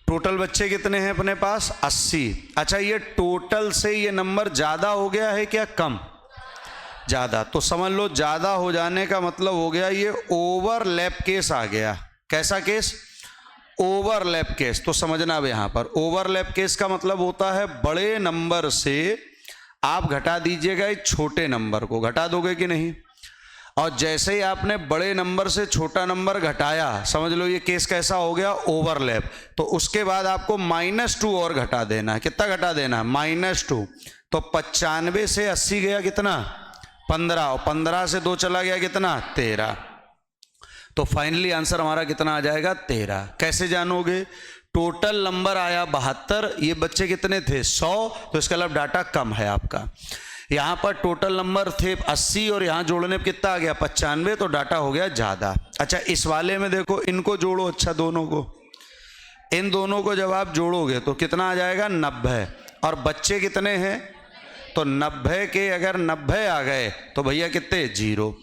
Total बच्चे कितने हैं अपने पास? 80। अच्छा, ये टोटल से ये नंबर ज़्यादा हो गया है क्या कम? ज़्यादा। तो समझ लो ज़्यादा हो जाने का मतलब हो गया ये ओवरलैप केस आ गया। कैसा केस? Overlap case. तो समझना अब यहाँ पर ओवरलैप केस का मतलब होता है बड़े नंबर से आप घटा दीजिएगा एक छोटे नंबर को। घटा दोगे कि नहीं? और जैसे ही आपने बड़े नंबर से छोटा नंबर घटाया, समझ लो ये केस कैसा हो गया? ओवरलैप। तो उसके बाद आपको -2 और घटा देना है। कितना घटा देना है? -2। तो 95 से 80 गया कितना? 15। और 15 से 2 चला गया कितना? 13। तो फाइनली आंसर हमारा कितना आ जाएगा? 13। कैसे जानोगे? टोटल नंबर आया 72, ये बच्चे कितने थे? 100। तो इसका मतलब डाटा कम है आपका। यहाँ पर टोटल नंबर थे 80 और यहाँ जोड़ने पर कितना आ गया? 95। तो डाटा हो गया ज़्यादा। अच्छा, इस वाले में देखो, इनको जोड़ो। अच्छा, दोनों को, इन दोनों को जब आप जोड़ोगे तो कितना आ जाएगा? 90। और बच्चे कितने हैं? तो 90 के अगर 90 आ गए तो भैया कितने? 0।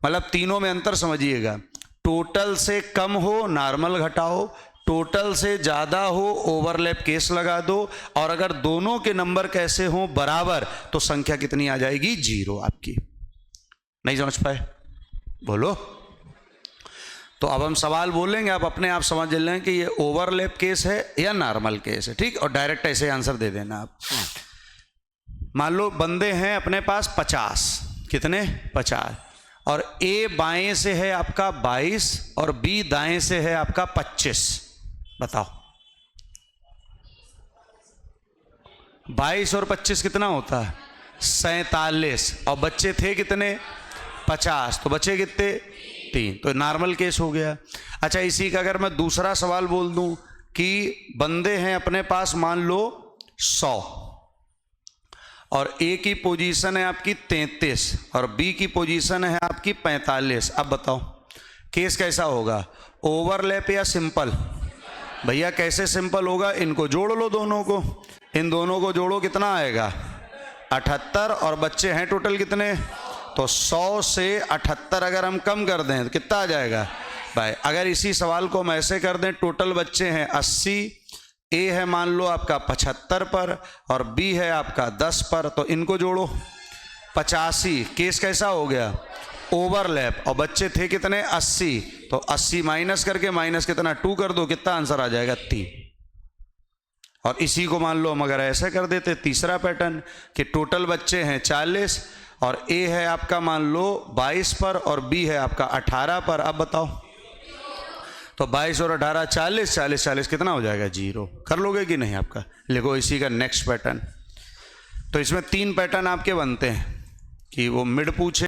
मतलब तीनों में अंतर समझिएगा। टोटल से कम हो नॉर्मल घटाओ, टोटल से ज़्यादा हो ओवरलैप केस लगा दो, और अगर दोनों के नंबर कैसे हो? बराबर, तो संख्या कितनी आ जाएगी? 0 आपकी। नहीं समझ पाए? बोलो। तो अब हम सवाल बोलेंगे, आप अपने आप समझ लें कि ये ओवरलैप केस है या नॉर्मल केस है। ठीक, और डायरेक्ट ऐसे आंसर दे देना आप। मान लो बंदे हैं अपने पास 50। कितने? 50। और ए बाएं से है आपका 22 और बी दाएं से है आपका 25। बताओ 22 और 25 कितना होता है? 47। और बच्चे थे कितने? 50। तो बच्चे कितने? 3। तो नॉर्मल केस हो गया। अच्छा, इसी का अगर मैं दूसरा सवाल बोल दूं कि बंदे हैं अपने पास मान लो 100 और ए की पोजीशन है आपकी 33 और बी की पोजीशन है आपकी 45। अब बताओ केस कैसा होगा? ओवरलैप या सिंपल? भैया कैसे सिंपल होगा? इनको जोड़ लो दोनों को, इन दोनों को जोड़ो, कितना आएगा? 78। और बच्चे हैं टोटल कितने? तो 100 से 78 अगर हम कम कर दें तो कितना आ जाएगा भाई? अगर इसी सवाल को हम ऐसे कर दें, टोटल बच्चे हैं 80, ए है मान लो आपका 75 पर और बी है आपका 10 पर, तो इनको जोड़ो 85। केस कैसा हो गया? ओवरलैप। और बच्चे थे कितने? 80। तो 80 माइनस करके माइनस कितना? 2 कर दो, कितना आंसर आ जाएगा? 3। और इसी को मान लो हम अगर ऐसे कर देते, तीसरा पैटर्न कि टोटल बच्चे हैं 40 और ए है आपका मान लो 22 पर और बी है आपका 18 पर। अब बताओ, तो 22 और 18 40, 40 40 कितना हो जाएगा? 0। कर लोगे कि नहीं? आपका लिखो इसी का नेक्स्ट पैटर्न। तो इसमें 3 पैटर्न आपके बनते हैं कि वो मिड पूछे,